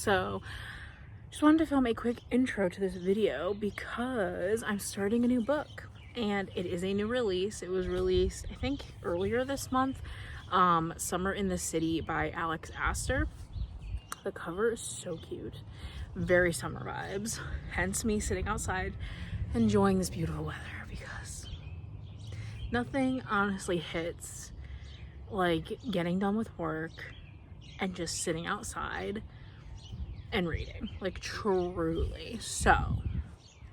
So just wanted to film a quick intro to this video because I'm starting a new book and it is a new release. It was released, I think, earlier this month. Summer in the City by Aster. The cover is so cute, very summer vibes, hence me sitting outside enjoying this beautiful weather, because nothing honestly hits like getting done with work and just sitting outside and reading, like truly. So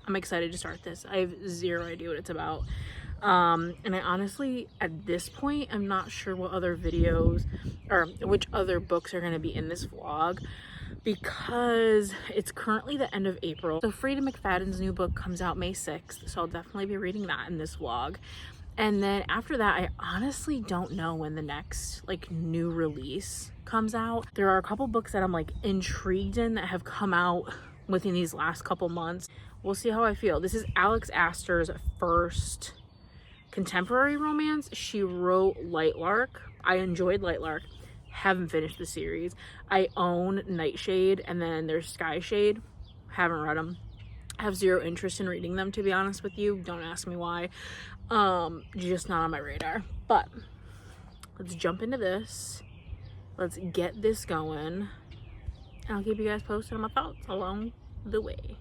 I'm excited to start this. I have zero idea what it's about, and I honestly at this point I'm not sure what other videos or which other books are going to be in this vlog, because it's currently the end of April. So Freida McFadden's new book comes out May 6th, so I'll definitely be reading that in this vlog. And then after that, I honestly don't know when the next like new release comes out. There are a couple books that I'm like intrigued in that have come out within these last couple months. We'll see how I feel. This is Aster's first contemporary romance. She wrote Lightlark. I enjoyed Lightlark. Haven't finished the series. I own Nightshade and then there's Skyshade. Haven't read them. I have zero interest in reading them, to be honest with you. Don't ask me why. Just not on my radar. But let's jump into this. Let's get this going. And I'll keep you guys posted on my thoughts along the way.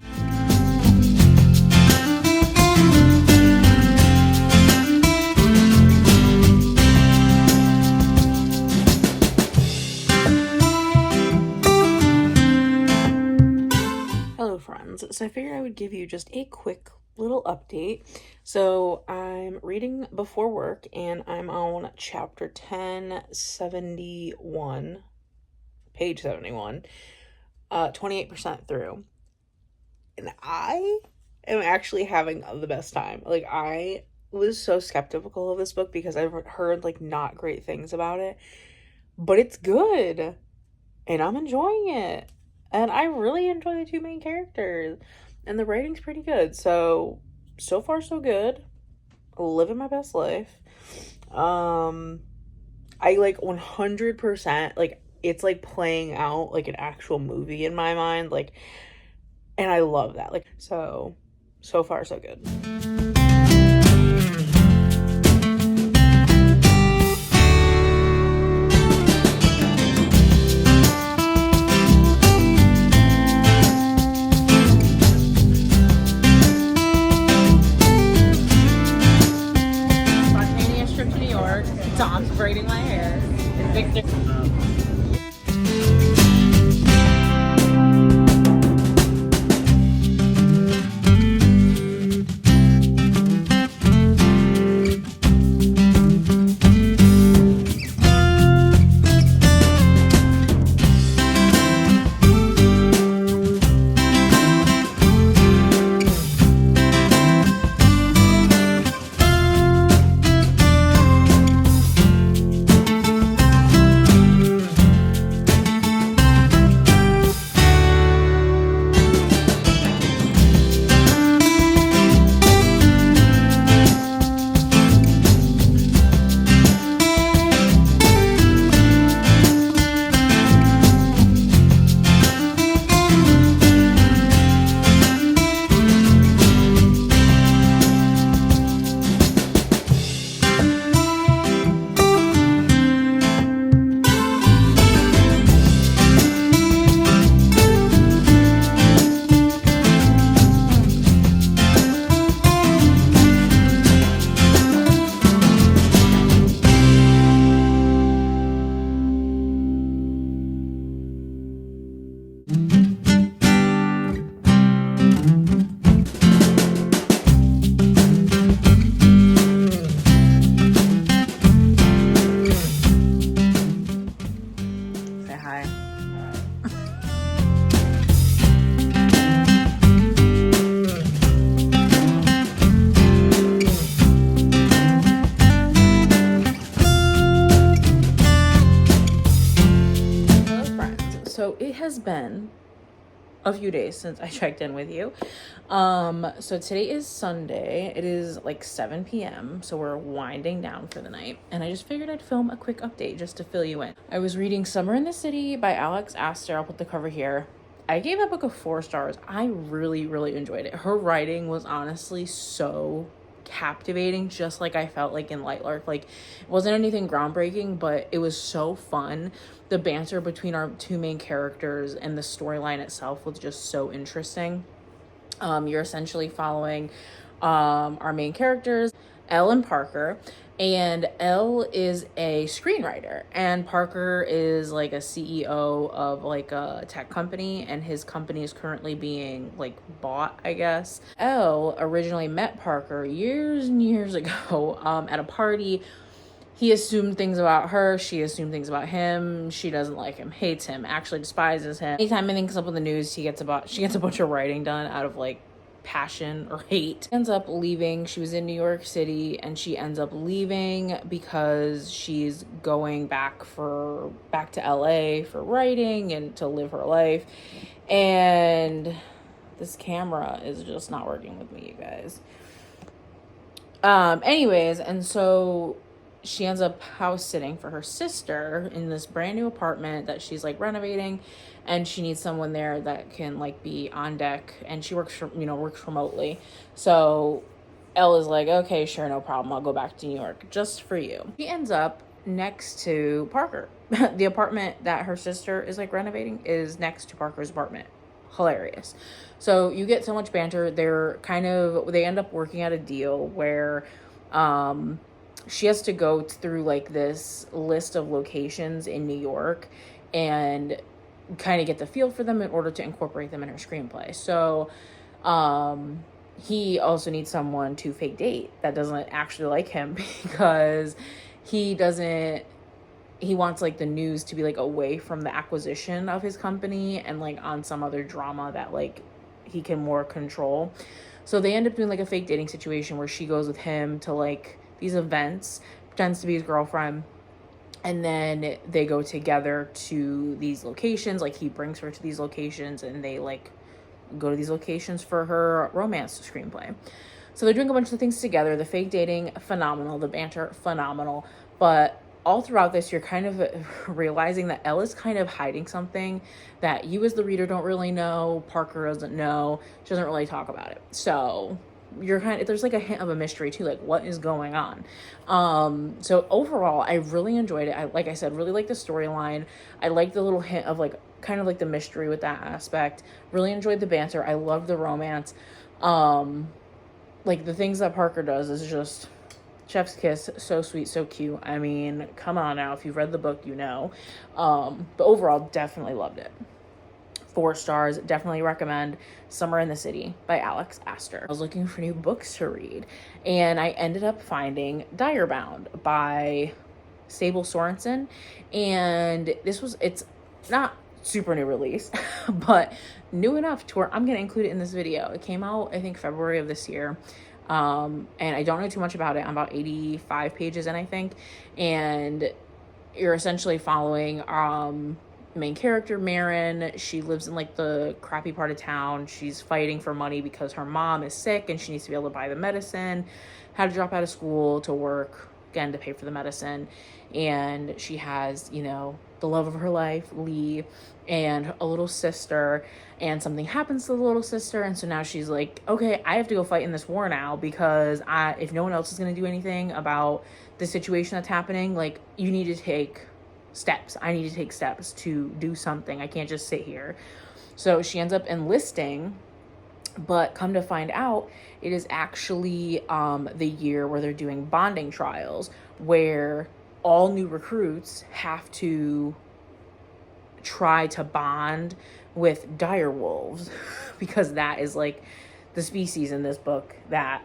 Hello friends, so I figured I would give you just a quick little update. So I'm reading before work and I'm on chapter 1071, page 71, 28% through. And I am actually having the best time. Like, I was so skeptical of this book because I've heard like not great things about it, but it's good and I'm enjoying it. And I really enjoy the two main characters. And the writing's pretty good. So far so good. Living my best life. I like 100%, like, it's like playing out like an actual movie in my mind. Like, and I love that. Like, so far so good. Dom's braiding my hair. And Victor. So it has been a few days since I checked in with you. So today is Sunday. It is like 7 p.m. So we're winding down for the night. And I just figured I'd film a quick update just to fill you in. I was reading Summer in the City by Aster. I'll put the cover here. I gave that book a 4 stars. I really, really enjoyed it. Her writing was honestly so captivating, just like I felt like in Lightlark. Like, it wasn't anything groundbreaking, but it was so fun. The banter between our two main characters and the storyline itself was just so interesting. You're essentially following our main characters, Elle and Parker, and Elle is a screenwriter and Parker is like a CEO of like a tech company, and his company is currently being like bought, I guess. Elle originally met Parker years and years ago at a party. He assumed things about her. She assumed things about him. She doesn't like him, hates him, actually despises him. Anytime anything comes up in the news, she gets a bunch of writing done out of like passion or hate. Ends up leaving. She was in New York City and she ends up leaving because she's going back to LA for writing and to live her life. And this camera is just not working with me, you guys. Anyways, and so she ends up house sitting for her sister in this brand new apartment that she's like renovating, and she needs someone there that can like be on deck, and she works remotely. So Elle is like, okay, sure, no problem, I'll go back to New York just for you. She ends up next to Parker. The apartment that her sister is like renovating is next to Parker's apartment. Hilarious. So you get so much banter. They end up working out a deal where she has to go through like this list of locations in New York and kind of get the feel for them in order to incorporate them in her screenplay. So he also needs someone to fake date that doesn't actually like him because he wants like the news to be like away from the acquisition of his company and like on some other drama that like he can more control. So they end up doing like a fake dating situation where she goes with him to like these events, pretends to be his girlfriend, and then they go together to these locations. Like he brings her to these locations and they like go to these locations for her romance screenplay. So they're doing a bunch of things together. The fake dating, phenomenal. The banter, phenomenal. But all throughout this, you're kind of realizing that Elle is kind of hiding something that you as the reader don't really know. Parker doesn't know. She doesn't really talk about it. So there's like a hint of a mystery too, like what is going on. So overall, I really enjoyed it. Like I said, really like the storyline. I like the little hint of like kind of like the mystery with that aspect. Really enjoyed the banter. I love the romance. Like the things that Parker does is just chef's kiss. So sweet, so cute. I mean, come on now, if you've read the book, you know. But overall, definitely loved it. 4 stars. Definitely recommend Summer in the City by Aster. I was looking for new books to read and I ended up finding Direbound by Sable Sorensen, and it's not super new release but new enough to where I'm gonna include it in this video. It came out I think February of this year, and I don't know too much about it. I'm about 85 pages in, I think, and you're essentially following main character Marin. She lives in like the crappy part of town. She's fighting for money because her mom is sick and she needs to be able to buy the medicine, had to drop out of school to work again to pay for the medicine. And she has, you know, the love of her life, Lee, and a little sister, and something happens to the little sister, and so now she's like, okay, I have to go fight in this war now because if no one else is going to do anything about the situation that's happening, like, you need to take steps. I need to take steps to do something. I can't just sit here. So she ends up enlisting, but come to find out, it is actually the year where they're doing bonding trials, where all new recruits have to try to bond with dire wolves because that is like the species in this book that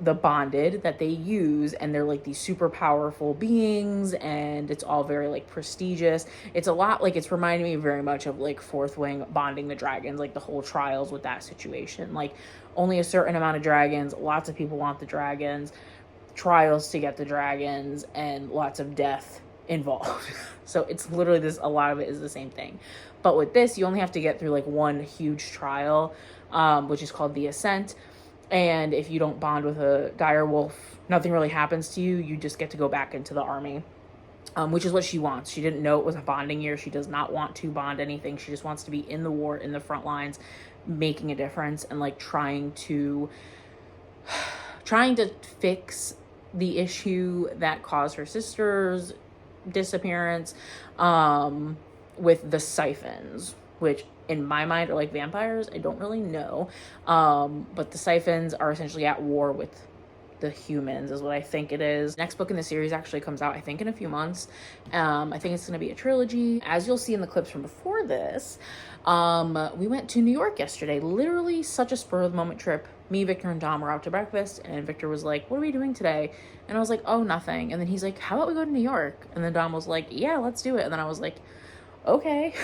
the bonded that they use, and they're like these super powerful beings, and it's all very like prestigious. It's a lot like, it's reminding me very much of like Fourth Wing bonding the dragons, like the whole trials with that situation. Like only a certain amount of dragons, lots of people want the dragons, trials to get the dragons, and lots of death involved. So it's literally a lot of it is the same thing. But with this, you only have to get through like one huge trial, which is called the Ascent. And if you don't bond with a dire wolf, nothing really happens to you. You just get to go back into the army. which is what she wants. She didn't know it was a bonding year. She does not want to bond anything. She just wants to be in the war, in the front lines, making a difference, and like trying to fix the issue that caused her sister's disappearance, with the siphons, which in my mind are like vampires. I don't really know, but the siphons are essentially at war with the humans, is what I think it is. Next book in the series actually comes out, I think, in a few months. I think it's going to be a trilogy. As you'll see in the clips from before this, we went to New York yesterday. Literally such a spur of the moment trip. Me, Victor, and Dom were out to breakfast, and Victor was like, what are we doing today? And I was like, oh, nothing. And then he's like, how about we go to New York? And then Dom was like, yeah, let's do it. And then I was like, okay.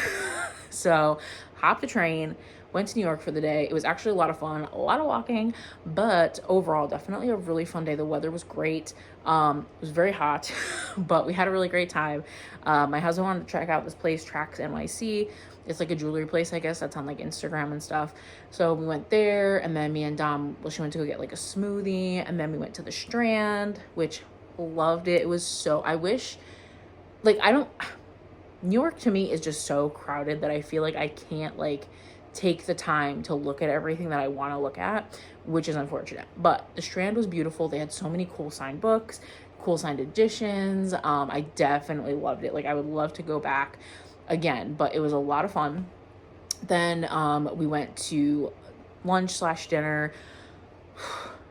So hopped the train, went to New York for the day. It was actually a lot of fun, a lot of walking, but overall definitely a really fun day. The weather was great. It was very hot, but we had a really great time. My husband wanted to check out this place, Tracks NYC. It's like a jewelry place, I guess, that's on like Instagram and stuff. So we went there, and then me and Dom, well, she went to go get like a smoothie, and then we went to the Strand, which loved it. It was so, I wish, like, New York to me is just so crowded that I feel like I can't like take the time to look at everything that I want to look at, which is unfortunate. But the Strand was beautiful. They had so many cool signed books, cool signed editions. I definitely loved it. Like, I would love to go back again, but it was a lot of fun. Then we went to lunch/dinner.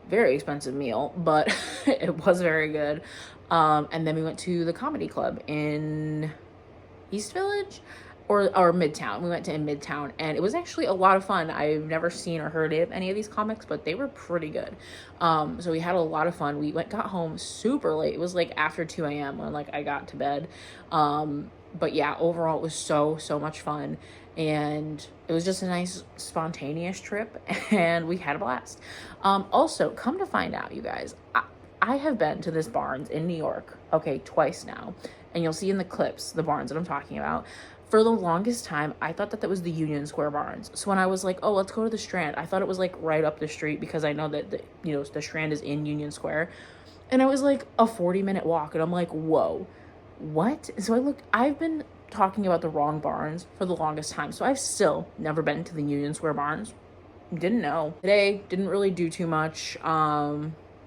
Very expensive meal, but it was very good. And then we went to the comedy club in East Village or Midtown. We went to Midtown, and it was actually a lot of fun. I've never seen or heard of any of these comics, but they were pretty good. So we had a lot of fun. We got home super late. It was like after 2 a.m. when like I got to bed. But yeah, overall it was so much fun, and it was just a nice spontaneous trip, and we had a blast. Also, come to find out, you guys, I have been to this Barnes in New York, okay, twice now, and you'll see in the clips the Barnes that I'm talking about. For the longest time, I thought that was the Union Square Barnes. So when I was like, oh, let's go to the Strand, I thought it was like right up the street, because I know that the Strand is in Union Square, and it was like a 40-minute walk, and I'm like, whoa, what? So I've been talking about the wrong Barnes for the longest time, so I've still never been to the Union Square Barnes. Didn't know. Today didn't really do too much.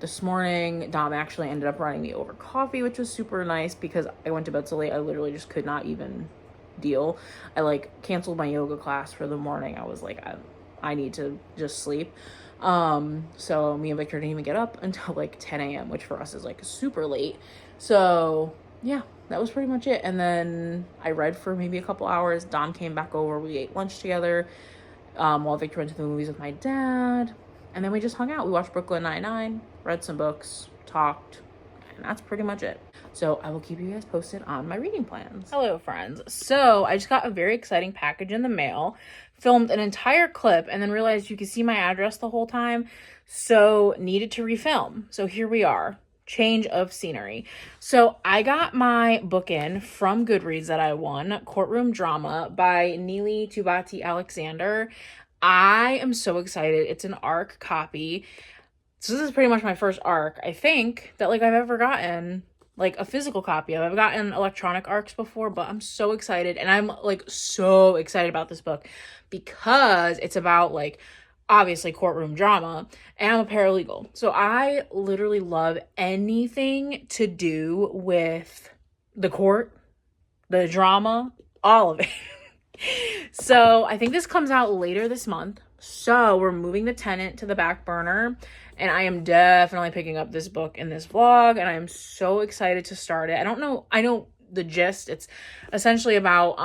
This morning, Dom actually ended up running me over coffee, which was super nice, because I went to bed so late I literally just could not even deal. I like canceled my yoga class for the morning. I was like, I need to just sleep. So me and Victor didn't even get up until like 10 a.m., which for us is like super late. So yeah, that was pretty much it. And then I read for maybe a couple hours. Dom came back over. We ate lunch together, while Victor went to the movies with my dad. And then we just hung out. We watched Brooklyn Nine-Nine, read some books, talked, and that's pretty much it. So I will keep you guys posted on my reading plans. Hello, friends. So I just got a very exciting package in the mail, filmed an entire clip, and then realized you could see my address the whole time, so needed to refilm. So here we are. Change of scenery. So I got my book in from Goodreads that I won, Courtroom Drama by Neely Alexander. I am so excited. It's an ARC copy. So this is pretty much my first ARC, I think, that like I've ever gotten like a physical copy of. I've gotten electronic ARCs before, but I'm so excited. And I'm like so excited about this book because it's about like obviously courtroom drama, and I'm a paralegal. So I literally love anything to do with the court, the drama, all of it. So I think this comes out later this month. So we're moving the Tenant to the back burner, and I am definitely picking up this book in this vlog, and I am so excited to start it. I know the gist. It's essentially about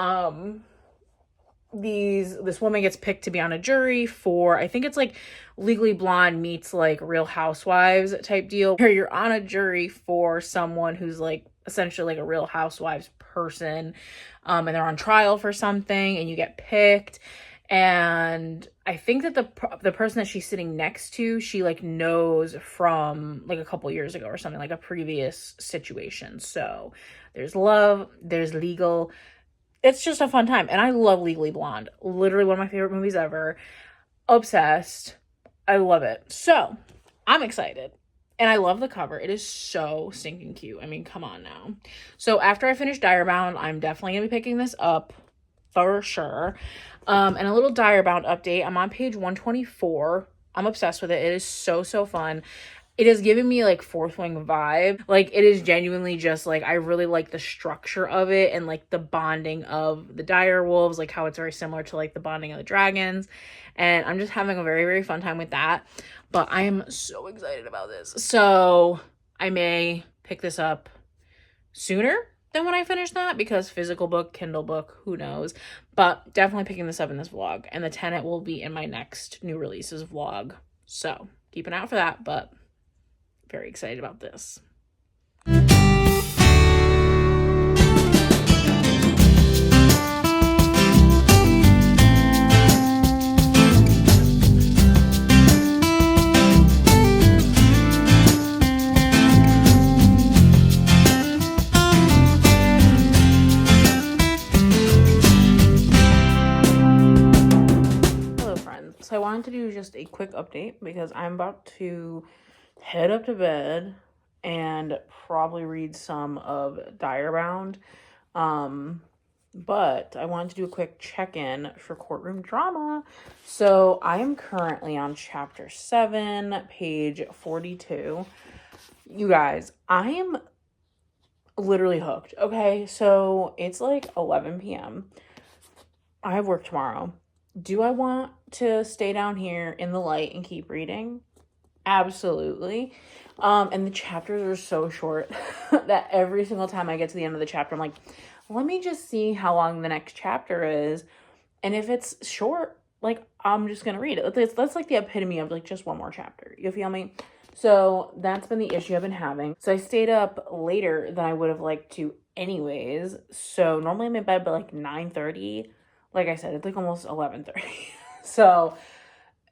this woman gets picked to be on a jury for, I think it's like Legally Blonde meets like Real Housewives type deal, where you're on a jury for someone who's like essentially like a Real Housewives person, and they're on trial for something, and you get picked. And I think that the person that she's sitting next to, she like knows from like a couple years ago or something, like a previous situation. So there's love, there's legal. It's just a fun time. And I love Legally Blonde. Literally one of my favorite movies ever. Obsessed. I love it. So I'm excited. And I love the cover. It is so stinking cute. I mean, come on now. So after I finish direbound, I'm definitely going to be picking this up for sure. And a little direbound update. I'm on page 124. I'm obsessed with it. It is so, so fun. It is giving me like Fourth Wing vibe. Like, it is genuinely just like, I really like the structure of it and like the bonding of the dire wolves, like how it's very similar to like the bonding of the dragons. And I'm just having a very, very fun time with that. But I am so excited about this. So I may pick this up sooner than when I finish that, because physical book, Kindle book, who knows. But definitely picking this up in this vlog. And the Tenant will be in my next new releases vlog. So keep an eye out for that, but very excited about this. So I wanted to do just a quick update because I'm about to head up to bed and probably read some of direbound. But I wanted to do a quick check-in for courtroom drama. So I am currently on chapter 7, page 42. You guys, I am literally hooked. Okay, so it's like 11 p.m. I have work tomorrow. Do I want to stay down here in the light and keep reading? Absolutely. And the chapters are so short that every single time I get to the end of the chapter, I'm like, let me just see how long the next chapter is. And if it's short, like, I'm just going to read it. That's like the epitome of like just one more chapter. You feel me? So that's been the issue I've been having. So I stayed up later than I would have liked to anyways. So normally I'm in bed by like 9:30. Like I said, it's like almost 11:30. So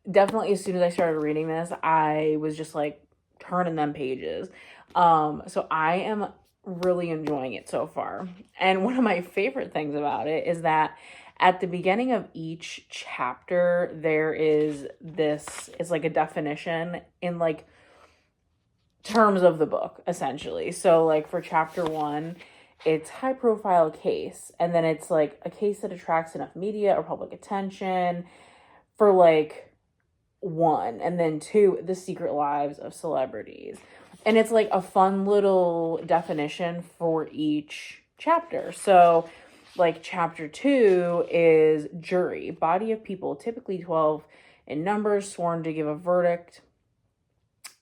definitely as soon as I started reading this, I was just like turning them pages. So I am really enjoying it so far. And one of my favorite things about it is that at the beginning of each chapter, there is this, it's like a definition in like terms of the book, essentially. So like for chapter 1, it's high profile case, and then it's like a case that attracts enough media or public attention for like 1, and then 2, the secret lives of celebrities. And it's like a fun little definition for each chapter. So like chapter 2 is jury, body of people, typically 12 in numbers, sworn to give a verdict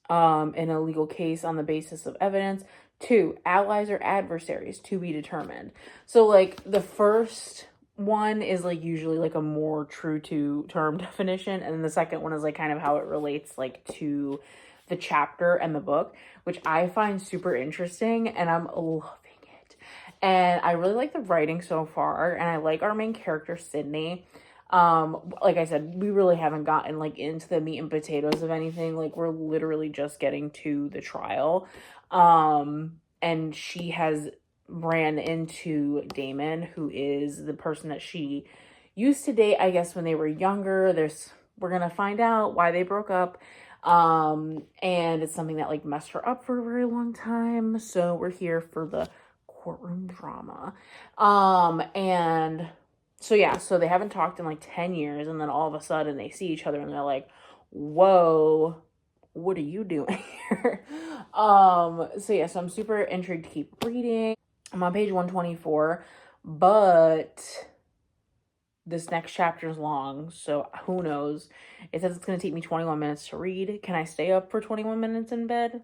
in a legal case on the basis of evidence. 2, allies or adversaries, to be determined. So like the first one is like usually like a more true to term definition, and then the second one is like kind of how it relates like to the chapter and the book, which I find super interesting, and I'm loving it. And I really like the writing so far, and I like our main character Sydney. Like I said, we really haven't gotten like into the meat and potatoes of anything. Like we're literally just getting to the trial. And she has ran into Damon, who is the person that she used to date, I guess, when they were younger. We're gonna find out why they broke up. And it's something that like messed her up for a very long time. So we're here for the courtroom drama. And so yeah, so they haven't talked in like 10 years, and then all of a sudden they see each other and they're like, whoa, what are you doing here? So yeah, so I'm super intrigued to keep reading. I'm on page 124, but this next chapter is long, so who knows? It says it's going to take me 21 minutes to read. Can I stay up for 21 minutes in bed?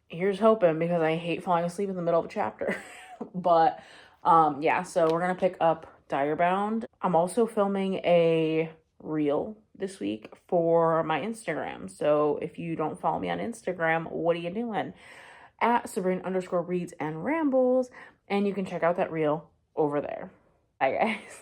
Here's hoping, because I hate falling asleep in the middle of a chapter. But yeah, so we're going to pick up direbound. I'm also filming a reel this week for my Instagram. So if you don't follow me on Instagram, what are you doing? At Sabrina_reads and rambles, and you can check out that reel over there. Bye guys.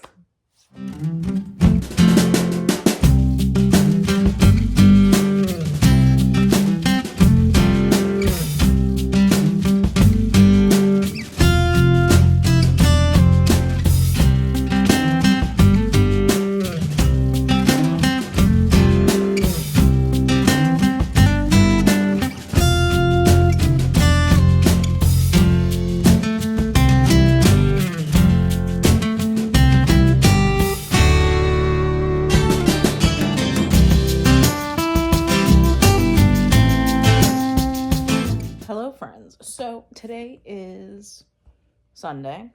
Sunday.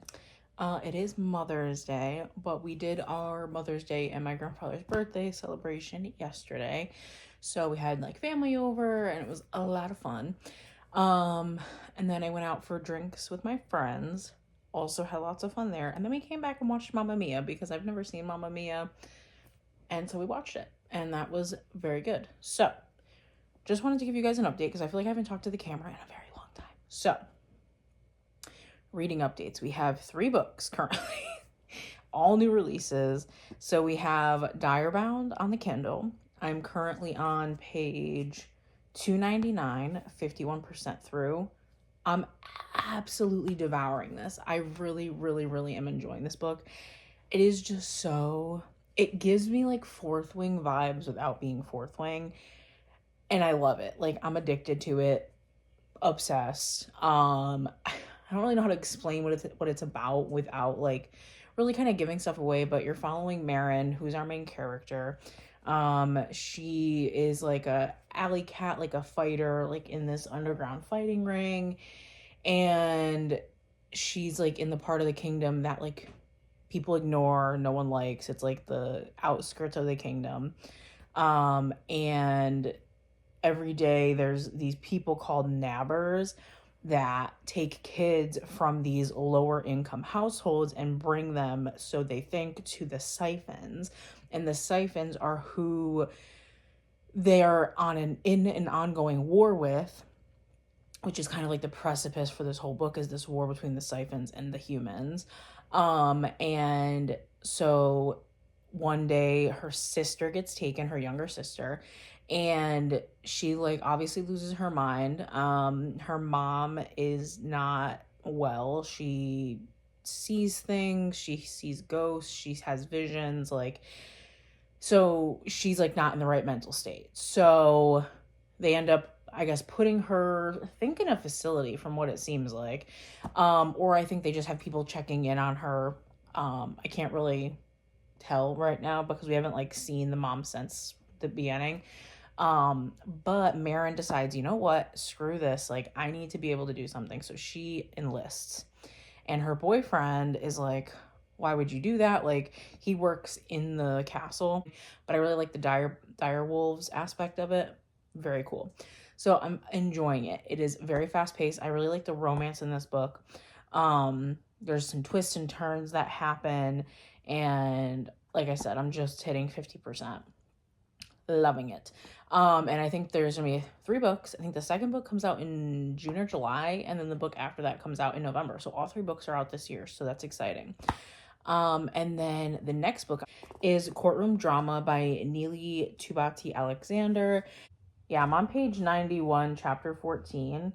It is Mother's Day, but we did our Mother's Day and my grandfather's birthday celebration yesterday. So we had like family over and it was a lot of fun. And then I went out for drinks with my friends. Also had lots of fun there. And then we came back and watched Mamma Mia because I've never seen Mamma Mia. And so we watched it and that was very good. So just wanted to give you guys an update because I feel like I haven't talked to the camera in a very long time. So reading updates. We have 3 books currently, all new releases. So we have Direbound on the Kindle. I'm currently on page 299, 51% through. I'm absolutely devouring this. I really, really, really am enjoying this book. It is just so, it gives me like Fourth Wing vibes without being Fourth Wing. And I love it. Like, I'm addicted to it, obsessed. I don't really know how to explain what it's about without like really kind of giving stuff away, but you're following Marin, who's our main character. She is like a alley cat, like a fighter, like in this underground fighting ring. And she's like in the part of the kingdom that like people ignore, no one likes. It's like the outskirts of the kingdom. And every day there's these people called nabbers that take kids from these lower income households and bring them, so they think, to the siphons. And the siphons are who they are in an ongoing war with, which is kind of like the precipice for this whole book, is this war between the siphons and the humans. And so one day her sister gets taken, her younger sister, and she like obviously loses her mind. Her mom is not well. She sees things, she sees ghosts, she has visions, like, so she's like not in the right mental state. So they end up, I guess, putting her, I think, in a facility from what it seems like. Or I think they just have people checking in on her. I can't really tell right now because we haven't like seen the mom since the beginning. But Marin decides, you know what, screw this, like I need to be able to do something. So she enlists, and her boyfriend is like, why would you do that? Like, he works in the castle, but I really like the dire wolves aspect of it. Very cool. So I'm enjoying it. It is very fast paced. I really like the romance in this book. There's some twists and turns that happen, and like I said, I'm just hitting 50%. Loving it. And I think there's gonna be 3 books. I think the second book comes out in June or July, and then the book after that comes out in November. So all 3 books are out this year, so that's exciting. And then the next book is Courtroom Drama by Neely Alexander. Yeah, I'm on page 91, chapter 14,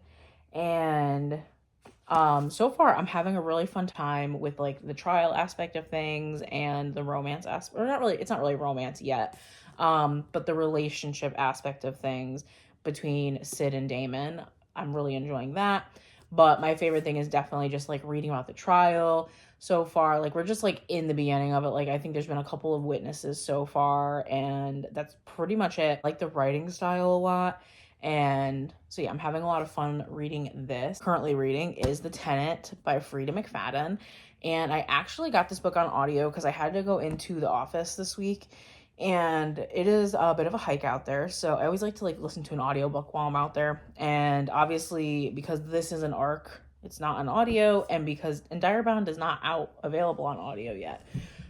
and so far I'm having a really fun time with like the trial aspect of things and the romance aspect, or not really, it's not really romance yet, but the relationship aspect of things between Sid and Damon. I'm really enjoying that. But my favorite thing is definitely just like reading about the trial so far. Like, we're just like in the beginning of it. Like, I think there's been a couple of witnesses so far, and that's pretty much it. I like the writing style a lot. And so yeah, I'm having a lot of fun reading this. Currently reading is The Tenant by Freida McFadden. And I actually got this book on audio because I had to go into the office this week, and it is a bit of a hike out there. So I always like to like listen to an audiobook while I'm out there. And obviously, because this is an ARC, it's not on audio, and because direbound is not out available on audio yet.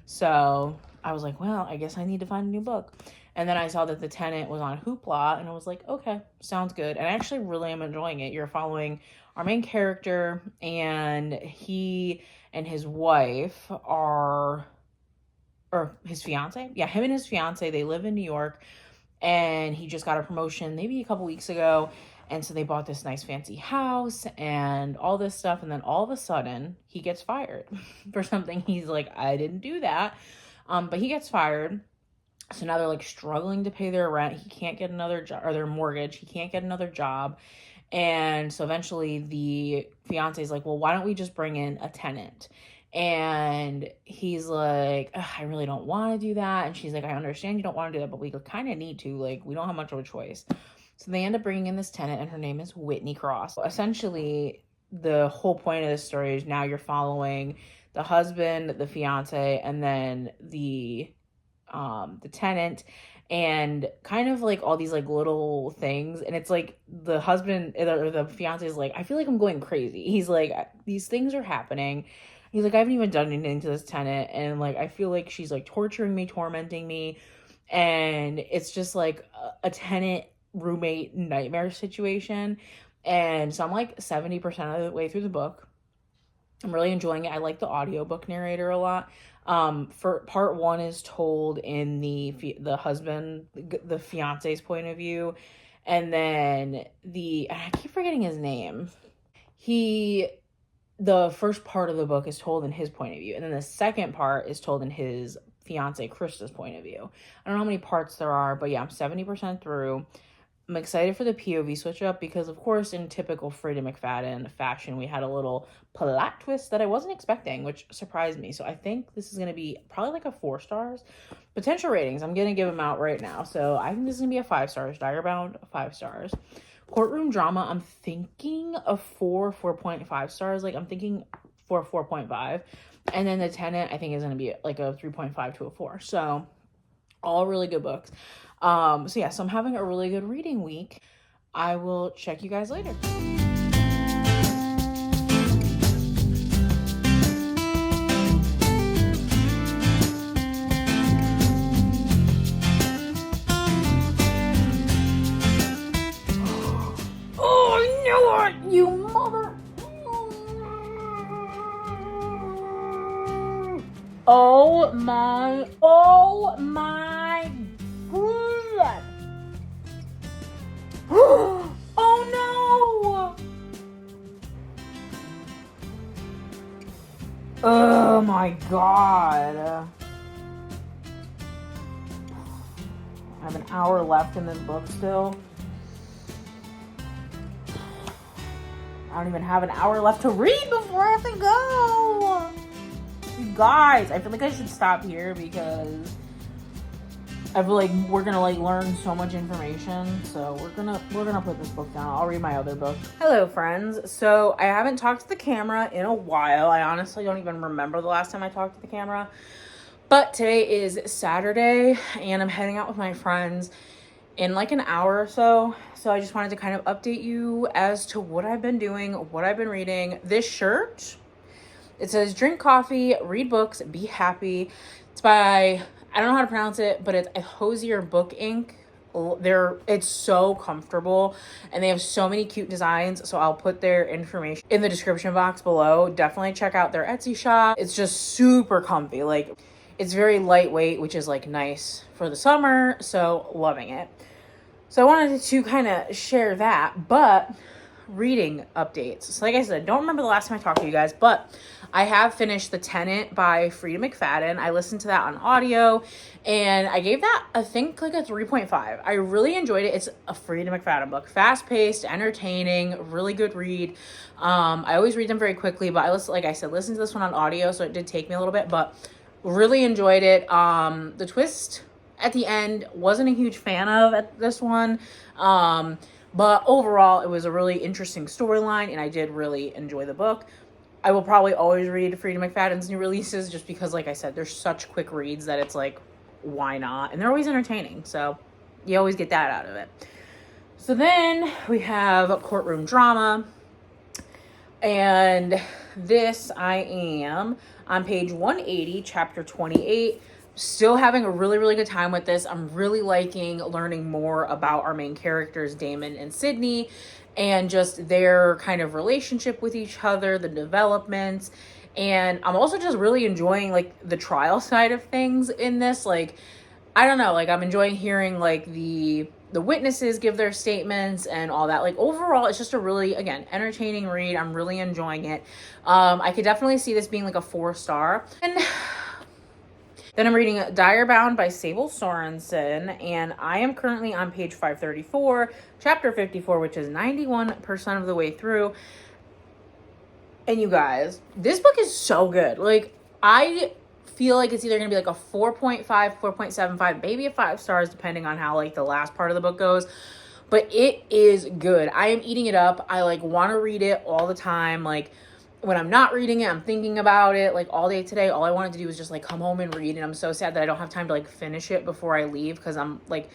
So I was like, well, I guess I need to find a new book. And then I saw that The Tenant was on Hoopla, and I was like, okay, sounds good. And I actually really am enjoying it. You're following our main character, and he and his wife are, or his fiance? Yeah, him and his fiance, they live in New York, and he just got a promotion maybe a couple weeks ago. And so they bought this nice fancy house and all this stuff. And then all of a sudden he gets fired for something. He's like, I didn't do that. But he gets fired. So now they're like struggling to pay their rent. He can't get another job, or their mortgage. He can't get another job. And so eventually the fiance is like, well, why don't we just bring in a tenant? And he's like, I really don't want to do that. And she's like, I understand you don't want to do that, but we kind of need to. Like, we don't have much of a choice. So they end up bringing in this tenant, and her name is Whitney Cross. Essentially, the whole point of this story is now you're following the husband, the fiance, and then the tenant, and kind of like all these like little things. And it's like the husband or the fiance is like, I feel like I'm going crazy. He's like, these things are happening. He's like, I haven't even done anything to this tenant, and like I feel like she's like torturing me, tormenting me, and it's just like a tenant roommate nightmare situation. And so I'm like 70% of the way through the book. I'm really enjoying it. I like the audiobook narrator a lot. For part one is told in the husband, the fiance's point of view, and then I keep forgetting his name. The first part of the book is told in his point of view, and then the second part is told in his fiance Krista's point of view. I don't know how many parts there are, but yeah, I'm 70% through. I'm excited for the POV switch up because, of course, in typical Freida McFadden fashion, we had a little plot twist that I wasn't expecting, which surprised me. So I think this is going to be probably like a 4 stars. Potential ratings, I'm going to give them out right now. So I think this is going to be a 5 stars. Direbound, 5 stars. Courtroom drama, I'm thinking a 4.5 stars. Like, I'm thinking 4.5. And then the tenant, I think, is going to be like a 3.5 to a 4. So all really good books. So yeah, so I'm having a really good reading week. I will check you guys later. Oh, no, you mother. Oh my God. Oh no! Oh my God. I have an hour left in this book still. I don't even have an hour left to read before I have to go. You guys, I feel like I should stop here because I feel like we're gonna like learn so much information. So we're gonna put this book down. I'll read my other book. Hello, friends. So I haven't talked to the camera in a while. I honestly don't even remember the last time I talked to the camera. But today is Saturday, and I'm heading out with my friends in like an hour or so. So I just wanted to kind of update you as to what I've been doing, what I've been reading. This shirt, it says drink coffee, read books, be happy. It's by, I don't know how to pronounce it, but it's a Hoosier book ink. It's so comfortable, and they have so many cute designs. So I'll put their information in the description box below. Definitely check out their Etsy shop. It's just super comfy. Like, it's very lightweight, which is like nice for the summer. So loving it. So I wanted to kind of share that, but reading updates. So like I said, don't remember the last time I talked to you guys, but I have finished The Tenant by Freida McFadden. I listened to that on audio, and I gave that, I think, like a 3.5. I really enjoyed it. It's a Freida McFadden book. Fast-paced, entertaining, really good read. I always read them very quickly, but like I said, listen to this one on audio, so it did take me a little bit, but really enjoyed it. The twist at the end wasn't a huge fan of at this one. But overall, it was a really interesting storyline, and I did really enjoy the book. I will probably always read Freida McFadden's new releases just because, like I said, they're such quick reads that it's like, why not? And they're always entertaining, so you always get that out of it. So then we have courtroom drama, and this I am on page 180, chapter 28. Still having a really, really good time with this. I'm really liking learning more about our main characters, Damon and Sydney, and just their kind of relationship with each other, the developments. And I'm also just really enjoying like the trial side of things in this. Like, I don't know, like I'm enjoying hearing like the witnesses give their statements and all that. Like overall, it's just a really, again, entertaining read. I'm really enjoying it. I could definitely see this being like a 4-star. And then I'm reading Direbound by Sable Sorensen, and I am currently on page 534, chapter 54, which is 91% of the way through. And you guys, this book is so good. Like, I feel like it's either going to be like a 4.5, 4.75, maybe a 5 stars, depending on how like the last part of the book goes. but it is good. I am eating it up. I like want to read it all the time. Like when I'm not reading it, I'm thinking about it like all day today. All I wanted to do was just like come home and read, and I'm so sad that I don't have time to like finish it before I leave, because I'm like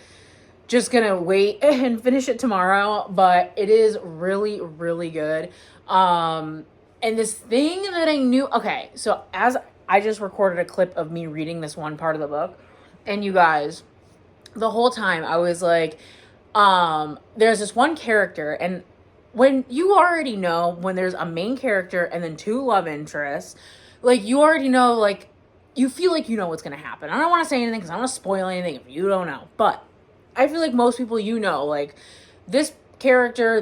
just gonna wait and finish it tomorrow. But it is really, really good. And this thing that I knew, okay, so as I just recorded a clip of me reading this one part of the book, and you guys, the whole time I was like, there's this one character, and when you already know when there's a main character and then two love interests, like you already know, like you feel like you know what's gonna happen. I don't want to say anything because I don't want to spoil anything if you don't know, but I feel like most people, you know, like this character,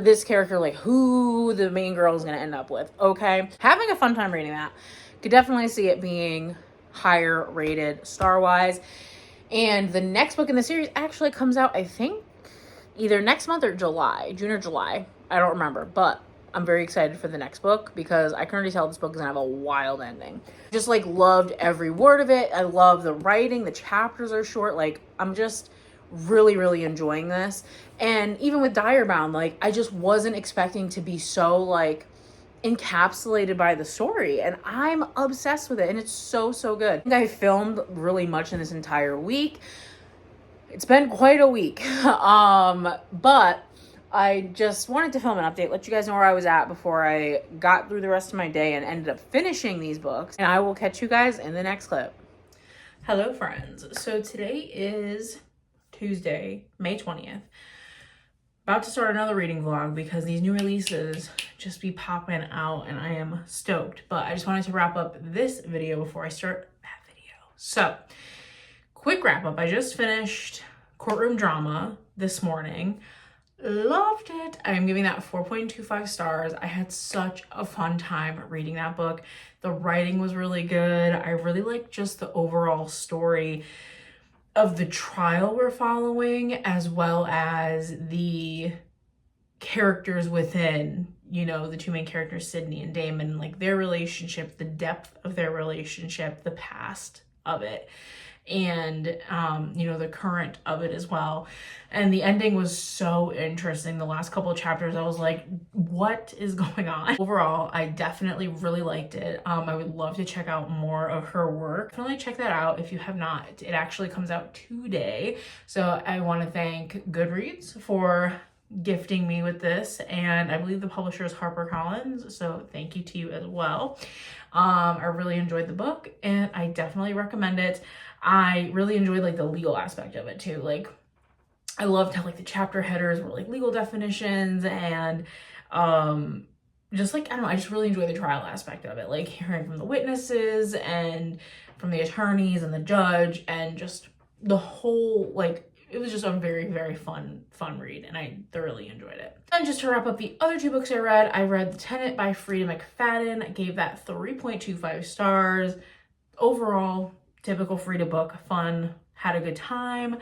like who the main girl is gonna end up with. Okay, having a fun time reading that. Could definitely see it being higher rated star wise. And the next book in the series actually comes out, I think, either next month or June or July. I don't remember, but I'm very excited for the next book because I can already tell this book is gonna have a wild ending. Just like loved every word of it. I love the writing. The chapters are short. Like I'm just really, really enjoying this. And even with direbound, like I just wasn't expecting to be so like encapsulated by the story, and I'm obsessed with it, and it's so good. I think I filmed really much in this entire week. It's been quite a week. But I just wanted to film an update, let you guys know where I was at before I got through the rest of my day and ended up finishing these books. And I will catch you guys in the next clip. Hello, friends. So today is Tuesday, May 20th. About to start another reading vlog because these new releases just be popping out and I am stoked. But I just wanted to wrap up this video before I start that video. So, quick wrap up. I just finished Courtroom Drama this morning. Loved it. I'm giving that 4.25 stars. I had such a fun time reading that book. The writing was really good. I really liked just the overall story of the trial we're following, as well as the characters within, you know, the two main characters, Sydney and Damon, like their relationship, the depth of their relationship, the past of it, and you know, the current of it as well. And the ending was so interesting. The last couple of chapters, I was like, what is going on? Overall, I definitely really liked it. I would love to check out more of her work. Definitely check that out if you have not. It actually comes out today. So I want to thank Goodreads for gifting me with this, and I believe the publisher is HarperCollins, so thank you to you as well. I really enjoyed the book and I definitely recommend it. I really enjoyed like the legal aspect of it too. Like I loved how like the chapter headers were like legal definitions, and just like, I don't know, I just really enjoyed the trial aspect of it, like hearing from the witnesses and from the attorneys and the judge, and just the whole, like, it was just a very fun read, and I thoroughly enjoyed it. And just to wrap up the other two books I read The Tenant by Freida McFadden. I gave that 3.25 stars. Overall, typical Freida book, fun, had a good time.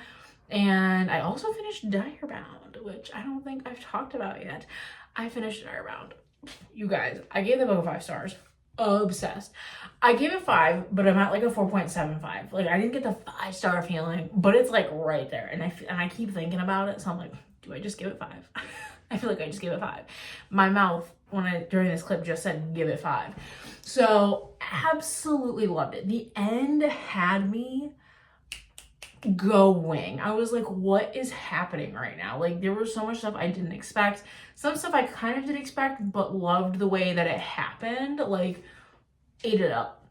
And I also finished Direbound, which I don't think I've talked about yet. I finished Direbound. You guys, I gave the book 5 stars. Obsessed. I gave it 5, but I'm at like a 4.75. Like I didn't get the 5-star feeling, but it's like right there. And I keep thinking about it, so I'm like, do I just give it 5? I feel like I just gave it 5. My mouth during this clip just said give it 5. So absolutely loved it. The end had me going. I was like, what is happening right now? Like there was so much stuff I didn't expect. Some stuff I kind of did expect, but loved the way that it happened. Like, ate it up.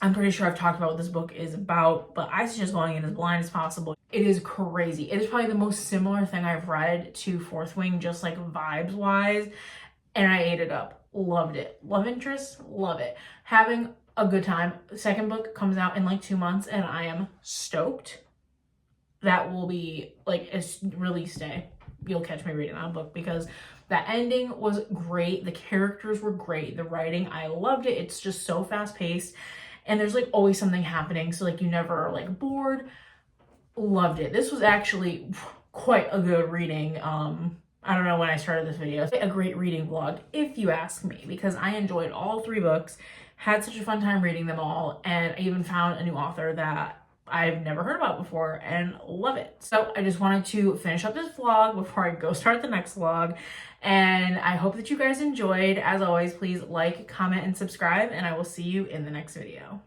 I'm pretty sure I've talked about what this book is about, but I suggest going in as blind as possible. It is crazy. It is probably the most similar thing I've read to Fourth Wing, just like vibes wise, and I ate it up. Loved it. Love interest, love it. Having a good time. The second book comes out in like 2 months, and I am stoked. That will be like a release day. You'll catch me reading that book because the ending was great. The characters were great. The writing, I loved it. It's just so fast paced, and there's like always something happening. So like you never are like bored. Loved it. This was actually quite a good reading. I don't know when I started this video. A great reading vlog, if you ask me, because I enjoyed all 3 books, had such a fun time reading them all, and I even found a new author that I've never heard about before and love it. So I just wanted to finish up this vlog before I go start the next vlog. And I hope that you guys enjoyed. As always, please like, comment, and subscribe, and I will see you in the next video.